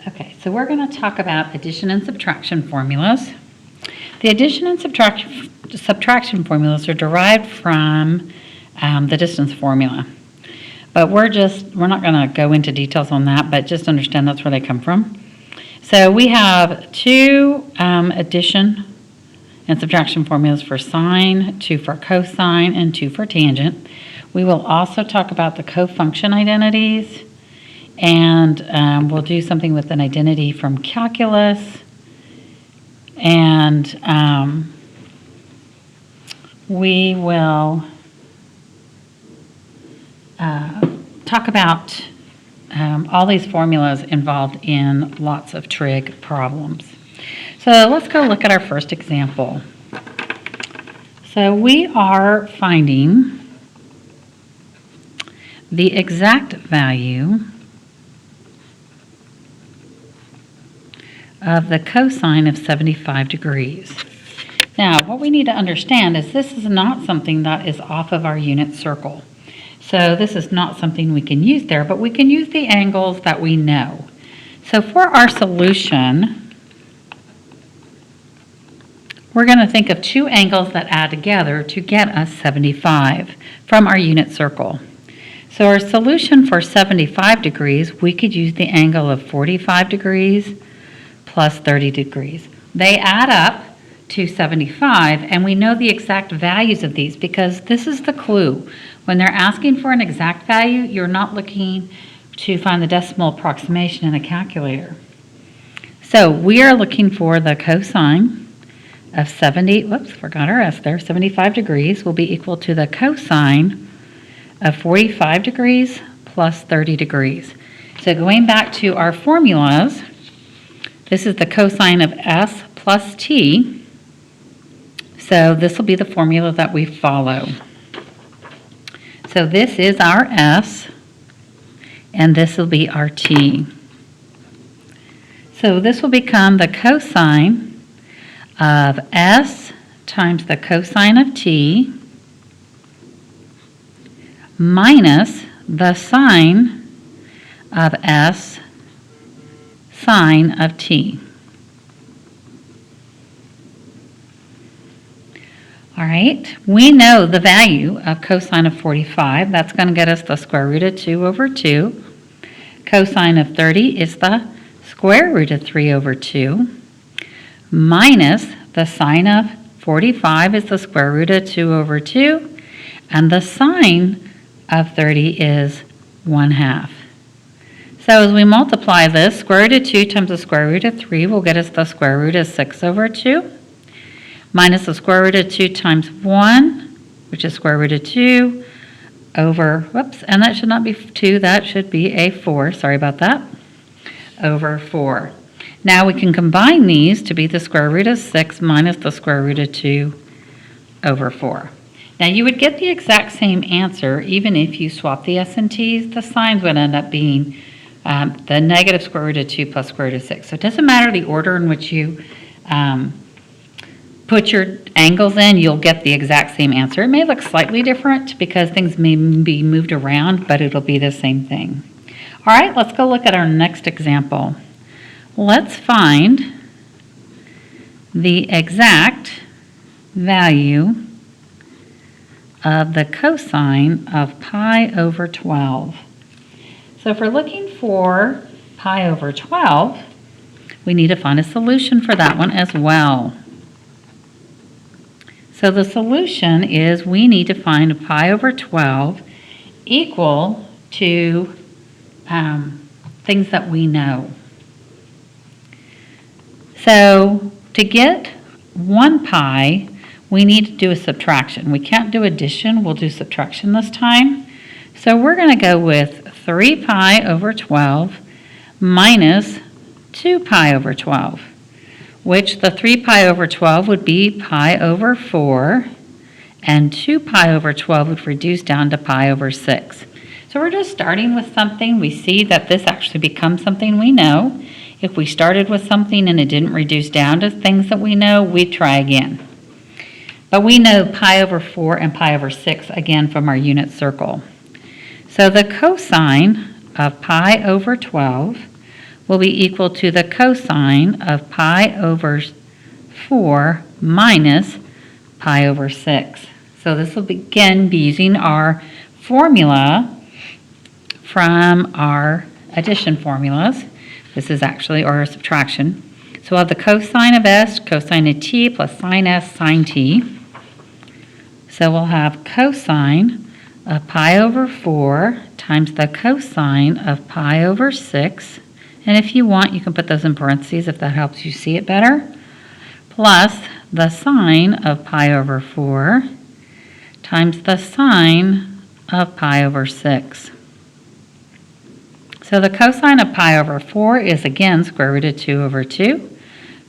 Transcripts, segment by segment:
Okay, so we're going to talk about addition and subtraction formulas. The addition and subtraction formulas are derived from the distance formula. But we're not going to go into details on that, but just understand that's where they come from. So we have two addition and subtraction formulas for sine, two for cosine, and two for tangent. We will also talk about the cofunction identities, and we'll do something with an identity from calculus, and we will talk about all these formulas involved in lots of trig problems. So let's go look at our first example. So we are finding the exact value of the cosine of 75 degrees. Now, what we need to understand is this is not something that is off of our unit circle. So this is not something we can use there, but we can use the angles that we know. So for our solution, we're going to think of two angles that add together to get us 75 from our unit circle. So our solution for 75 degrees, we could use the angle of 45 degrees plus 30 degrees. They add up to 75, and we know the exact values of these because this is the clue. When they're asking for an exact value, you're not looking to find the decimal approximation in a calculator. So we are looking for the cosine of 75 degrees will be equal to the cosine of 45 degrees plus 30 degrees. So going back to our formulas, this is the cosine of s plus t. So this will be the formula that we follow. So this is our s, and this will be our t. So this will become the cosine of s times the cosine of t minus the sine of s sine of t. All right, we know the value of cosine of 45. That's going to get us the square root of 2 over 2. Cosine of 30 is the square root of 3 over 2. Minus the sine of 45 is the square root of 2 over 2. And the sine of 30 is 1/2. So as we multiply this, square root of 2 times the square root of 3 will get us the square root of 6 over 2. Minus the square root of 2 times 1, which is square root of 2, over, and that should not be 2, that should be a 4, sorry about that, over 4. Now we can combine these to be the square root of 6 minus the square root of 2 over 4. Now you would get the exact same answer even if you swap the s and t's. The signs would end up being the negative square root of 2 plus square root of 6. So it doesn't matter the order in which you put your angles in, you'll get the exact same answer. It may look slightly different because things may be moved around, but it'll be the same thing. All right, let's go look at our next example. Let's find the exact value of the cosine of pi over 12. So if we're looking for pi over 12, we need to find a solution for that one as well. So the solution is we need to find pi over 12 equal to things that we know. So to get 1 pi, we need to do a subtraction. We can't do addition, we'll do subtraction this time. So we're going to go with 3 pi over 12 minus 2 pi over 12. Which the 3 pi over 12 would be pi over 4, and 2 pi over 12 would reduce down to pi over 6. So we're just starting with something. We see that this actually becomes something we know. If we started with something and it didn't reduce down to things that we know, we'd try again. But we know pi over 4 and pi over 6, again, from our unit circle. So the cosine of pi over 12 will be equal to the cosine of pi over 4 minus pi over 6. So this will again be using our formula from our addition formulas. This is actually our subtraction. So we'll have the cosine of s, cosine of t, plus sine s, sine t. So we'll have cosine of pi over 4 times the cosine of pi over 6. And if you want, you can put those in parentheses if that helps you see it better. Plus the sine of pi over 4 times the sine of pi over 6. So the cosine of pi over 4 is again square root of 2 over 2.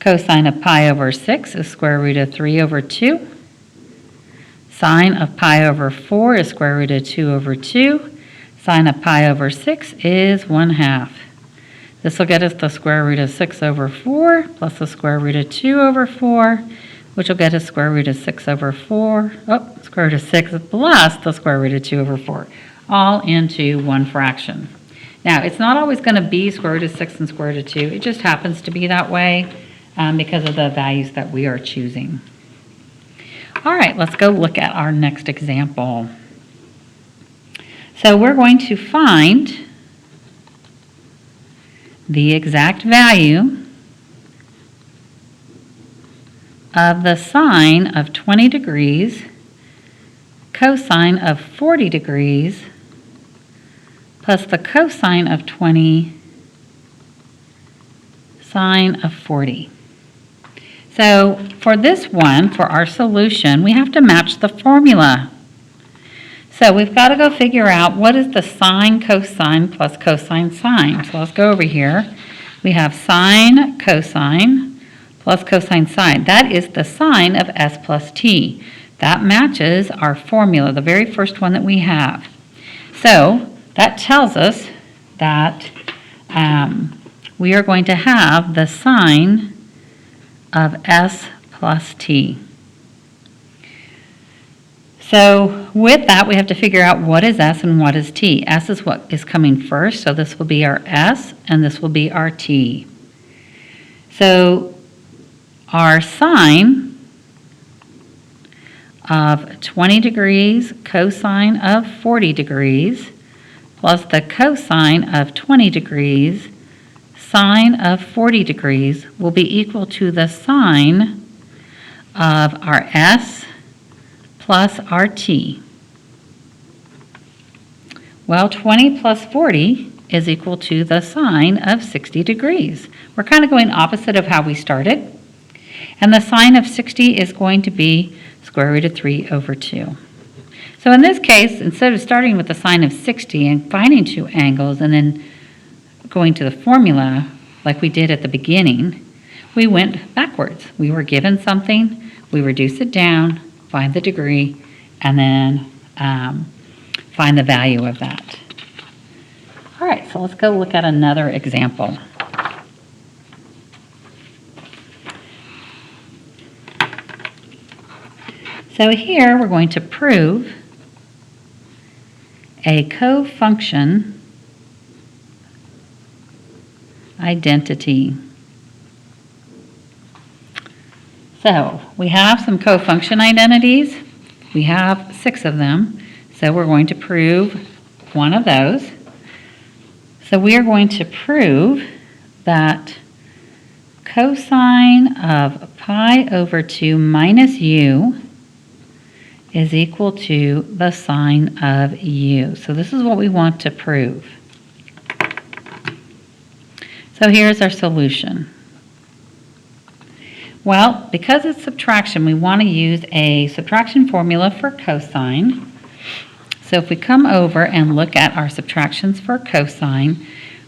Cosine of pi over 6 is square root of 3 over 2. Sine of pi over 4 is square root of 2 over 2. Sine of pi over 6 is 1/2. This will get us the square root of 6 over 4 plus the square root of 2 over 4, which will get us square root of 6 over 4, square root of 6 plus the square root of 2 over 4, all into one fraction. Now, it's not always going to be square root of 6 and square root of 2. It just happens to be that way because of the values that we are choosing. All right, let's go look at our next example. So we're going to find the exact value of the sine of 20 degrees, cosine of 40 degrees, plus the cosine of 20, sine of 40. So for this one, for our solution, we have to match the formula. So we've got to go figure out what is the sine cosine plus cosine sine. So let's go over here. We have sine cosine plus cosine sine. That is the sine of s plus t. That matches our formula, the very first one that we have. So that tells us that we are going to have the sine of s plus t. So with that, we have to figure out what is s and what is t. S is what is coming first, so this will be our s, and this will be our t. So our sine of 20 degrees cosine of 40 degrees plus the cosine of 20 degrees sine of 40 degrees will be equal to the sine of our s plus our t. Well, 20 plus 40 is equal to the sine of 60 degrees. We're kind of going opposite of how we started. And the sine of 60 is going to be square root of 3 over 2. So in this case, instead of starting with the sine of 60 and finding two angles and then going to the formula like we did at the beginning, we went backwards. We were given something, we reduce it down, find the degree, and then find the value of that. All right, so let's go look at another example. So here we're going to prove a co-function identity. So we have some co-function identities. We have 6 of them. So we're going to prove one of those. So we are going to prove that cosine of pi over 2 minus u is equal to the sine of u. So this is what we want to prove. So here's our solution. Well, because it's subtraction, we want to use a subtraction formula for cosine. So if we come over and look at our subtractions for cosine,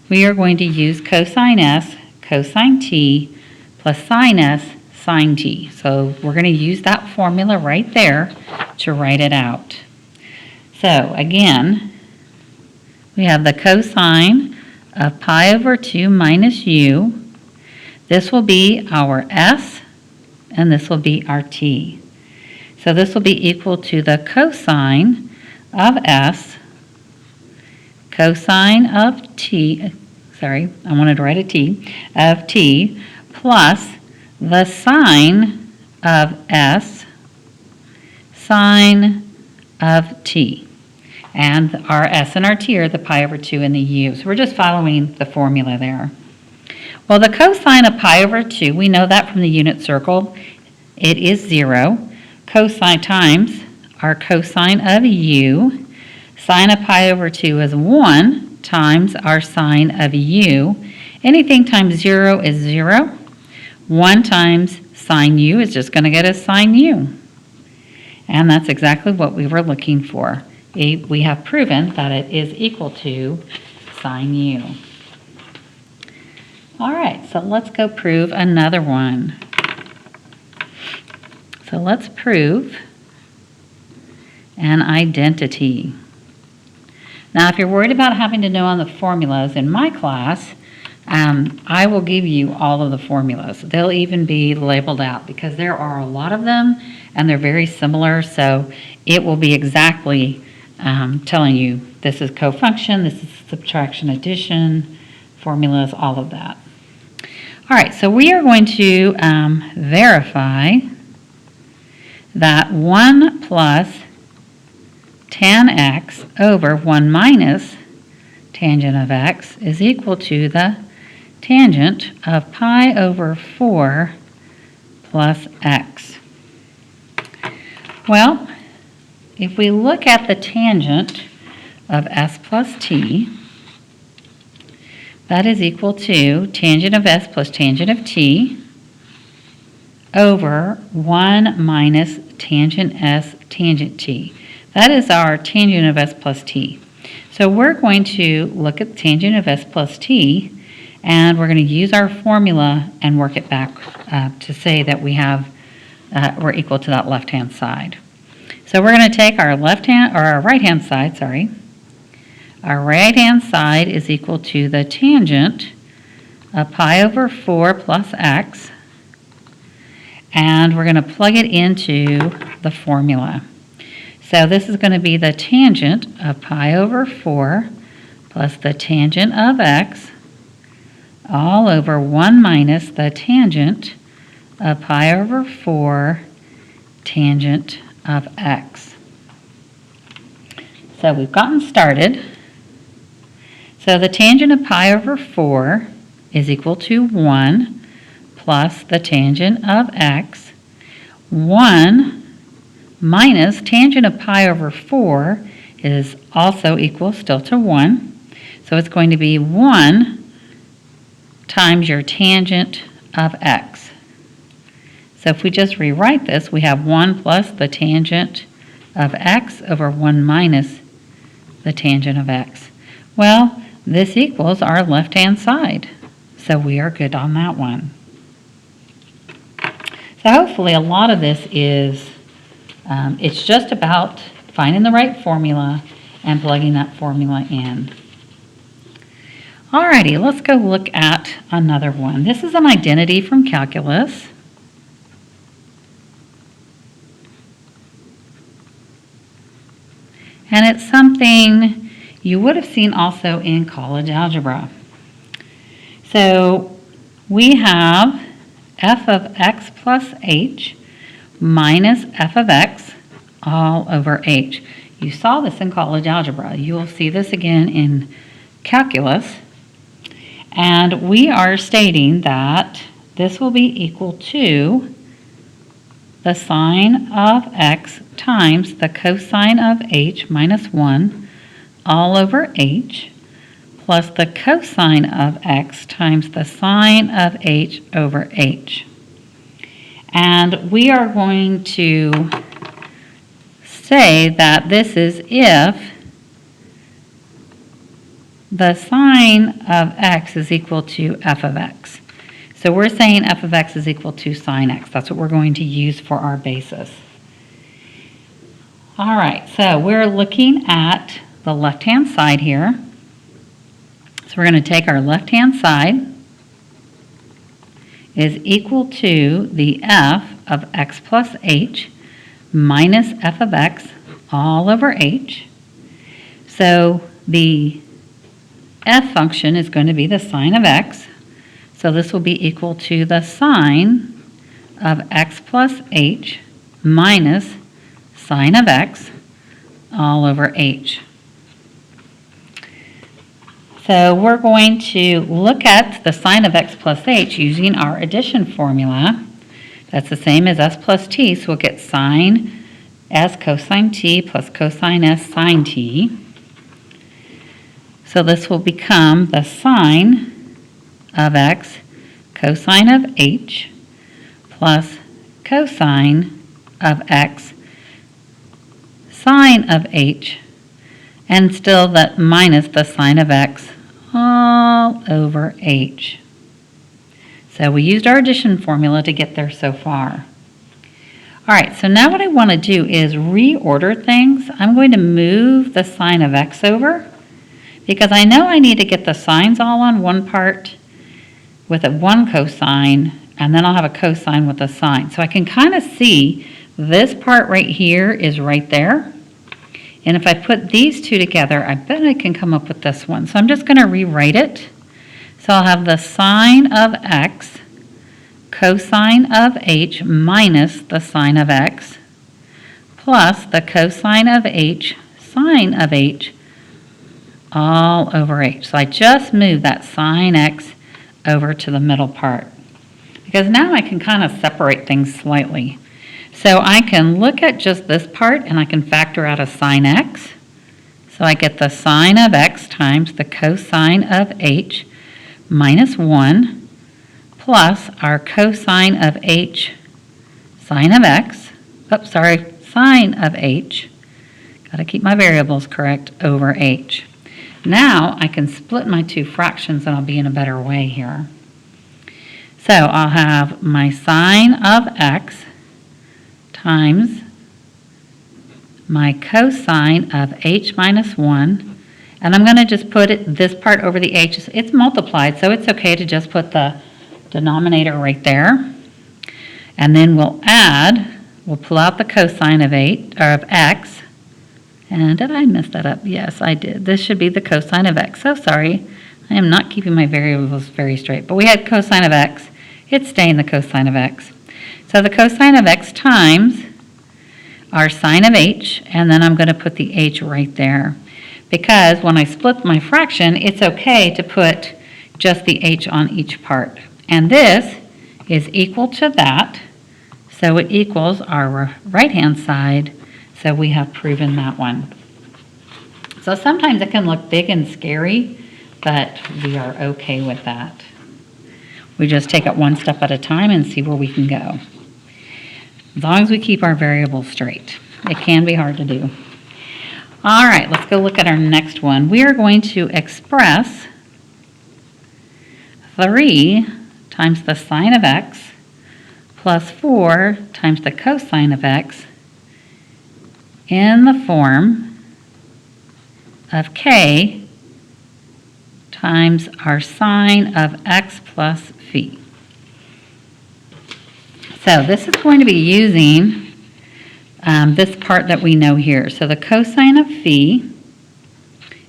we are going to use cosine s, cosine t, plus sine s, sine t. So we're going to use that formula right there to write it out. So again, we have the cosine of pi over 2 minus u. This will be our s, and this will be our t. So this will be equal to the cosine of s, cosine of t, sorry, I wanted to write a t, of t plus the sine of s sine of t. And our s and our t are the pi over 2 and the u. So we're just following the formula there. Well, the cosine of pi over 2, we know that from the unit circle. It is 0. Cosine times our cosine of u. Sine of pi over 2 is 1 times our sine of u. Anything times 0 is 0. 1 times sine u is just going to get us sine u. And that's exactly what we were looking for. We have proven that it is equal to sine u. All right, so let's go prove another one. So let's prove an identity. Now, if you're worried about having to know on the formulas in my class, I will give you all of the formulas. They'll even be labeled out because there are a lot of them and they're very similar, so it will be exactly telling you this is cofunction, this is subtraction, addition, formulas, all of that. All right, so we are going to verify that 1 plus tan x over 1 minus tangent of x is equal to the tangent of pi over 4 plus x. Well, if we look at the tangent of s plus t, that is equal to tangent of s plus tangent of t over 1 minus tangent s tangent t. That is our tangent of s plus t. So we're going to look at the tangent of s plus t, and we're going to use our formula and work it back to say that we're equal to that left-hand side. So we're going to take our right-hand side, sorry. Our right-hand side is equal to the tangent of pi over 4 plus x, and we're going to plug it into the formula. So this is going to be the tangent of pi over 4 plus the tangent of x all over 1 minus the tangent of pi over 4 tangent of x. So we've gotten started. So the tangent of pi over 4 is equal to 1 plus the tangent of x. 1 minus tangent of pi over 4 is also equal still to 1. So it's going to be 1 times your tangent of x. So if we just rewrite this, we have 1 plus the tangent of x over 1 minus the tangent of x. Well, this equals our left-hand side. So we are good on that one. So hopefully a lot of this is, it's just about finding the right formula and plugging that formula in. Alrighty, let's go look at another one. This is an identity from calculus. And it's something you would have seen also in college algebra. So we have f of x plus h minus f of x all over h. You saw this in college algebra. You will see this again in calculus. And we are stating that this will be equal to the sine of x times the cosine of h minus 1 all over h plus the cosine of x times the sine of h over h. And we are going to say that this is if the sine of x is equal to f of x. So we're saying f of x is equal to sine x. That's what we're going to use for our basis. All right, so we're looking at the left-hand side here. So we're going to take our left-hand side is equal to the f of x plus h minus f of x all over h. So the f function is going to be the sine of x. So this will be equal to the sine of x plus h minus sine of x all over h. So we're going to look at the sine of x plus h using our addition formula. That's the same as s plus t, so we'll get sine s cosine t plus cosine s sine t. So this will become the sine of x cosine of h plus cosine of x sine of h, and still that minus the sine of x all over h. So we used our addition formula to get there so far. All right, so now what I want to do is reorder things. I'm going to move the sine of x over because I know I need to get the sines all on one part with a one cosine, and then I'll have a cosine with a sine. So I can kind of see this part right here is right there. And if I put these two together, I bet I can come up with this one. So I'm just going to rewrite it. So I'll have the sine of x cosine of h minus the sine of x plus the cosine of h sine of h all over h. So I just moved that sine x over to the middle part because now I can kind of separate things slightly. So I can look at just this part and I can factor out a sine x. So I get the sine of x times the cosine of h minus 1 plus our cosine of h sine of x, sine of h, got to keep my variables correct, over h. Now I can split my two fractions and I'll be in a better way here. So I'll have my sine of x times my cosine of h minus 1, and I'm going to just put this part over the h. It's multiplied, so it's okay to just put the denominator right there. And then we'll pull out the cosine of x. And did I mess that up? Yes, I did. This should be the cosine of x. So sorry. I am not keeping my variables very straight. But we had cosine of x. It's staying the cosine of x. So the cosine of x times our sine of h, and then I'm going to put the h right there. Because when I split my fraction, it's okay to put just the h on each part. And this is equal to that, so it equals our right-hand side, so we have proven that one. So sometimes it can look big and scary, but we are okay with that. We just take it one step at a time and see where we can go. As long as we keep our variables straight. It can be hard to do. All right, let's go look at our next one. We are going to express 3 times the sine of x plus 4 times the cosine of x in the form of k times our sine of x plus phi. So this is going to be using this part that we know here. So the cosine of phi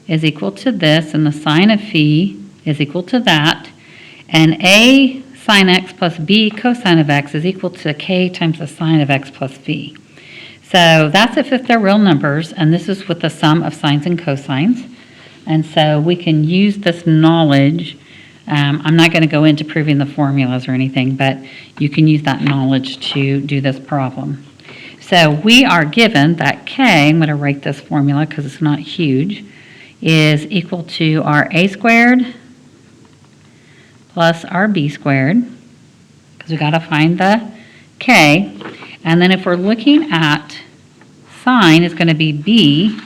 is equal to this, and the sine of phi is equal to that. And a sine x plus b cosine of x is equal to k times the sine of x plus phi. So that's if they're real numbers, and this is with the sum of sines and cosines. And so we can use this knowledge. I'm not going to go into proving the formulas or anything, but you can use that knowledge to do this problem. So we are given that k, I'm going to write this formula because it's not huge, is equal to our a squared plus our b squared, because we've got to find the k. And then if we're looking at sine, it's going to be b.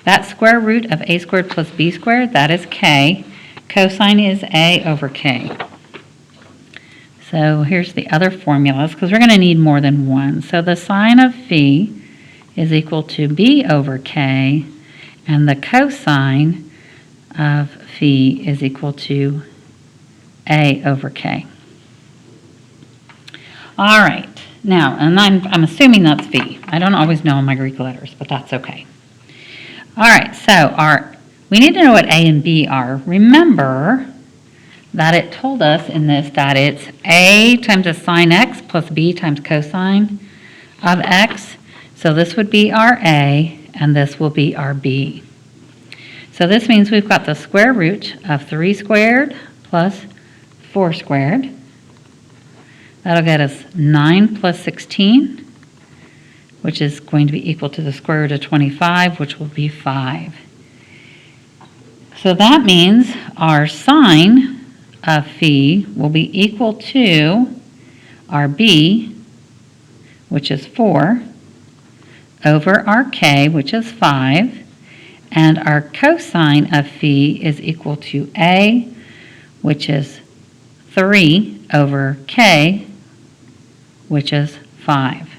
That square root of a squared plus b squared, that is k. Cosine is a over k. So here's the other formulas, because we're going to need more than one. So the sine of phi is equal to b over k, and the cosine of phi is equal to a over k. All right. Now, and I'm assuming that's phi. I don't always know my Greek letters, but that's okay. All right, so We need to know what A and B are. Remember that it told us in this that it's A times a sine x plus B times cosine of x. So this would be our A, and this will be our B. So this means we've got the square root of 3 squared plus 4 squared. That'll get us 9 plus 16, which is going to be equal to the square root of 25, which will be 5. So that means our sine of phi will be equal to our B, which is 4, over our K, which is 5, and our cosine of phi is equal to A, which is 3 over K, which is 5.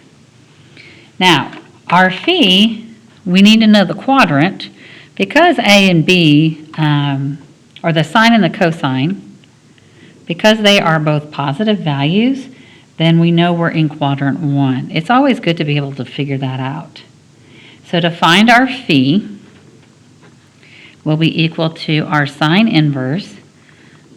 Now, our phi, we need to know the quadrant. Because A and B, or the sine and the cosine, because they are both positive values, then we know we're in quadrant 1. It's always good to be able to figure that out. So to find our phi will be equal to our sine inverse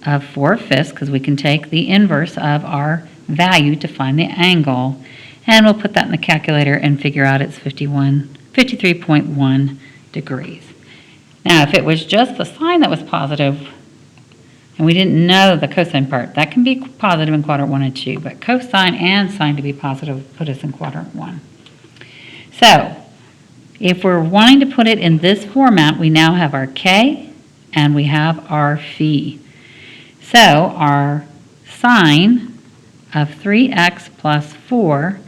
of 4/5, because we can take the inverse of our value to find the angle, and we'll put that in the calculator and figure out it's 53.1 degrees. Now, if it was just the sine that was positive, and we didn't know the cosine part, that can be positive in quadrant 1 and 2, but cosine and sine to be positive would put us in quadrant 1. So, if we're wanting to put it in this format, we now have our K and we have our phi. So, our sine of 3x plus 4,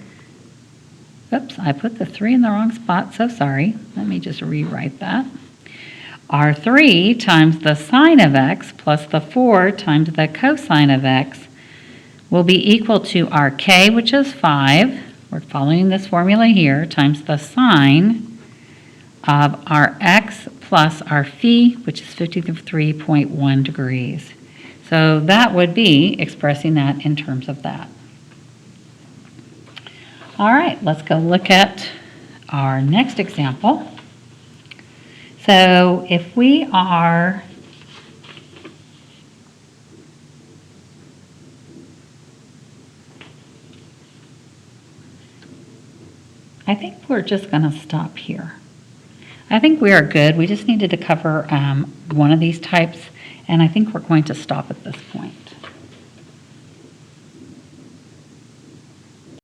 oops, I put the 3 in the wrong spot, so sorry. Let me just rewrite that. Our 3 times the sine of x plus the 4 times the cosine of x will be equal to our K, which is 5, we're following this formula here, times the sine of our x plus our phi, which is 53.1 degrees. So that would be expressing that in terms of that. All right, let's go look at our next example. So if we are I think we're just going to stop here. I think we are good. We just needed to cover one of these types, and I think we're going to stop at this point.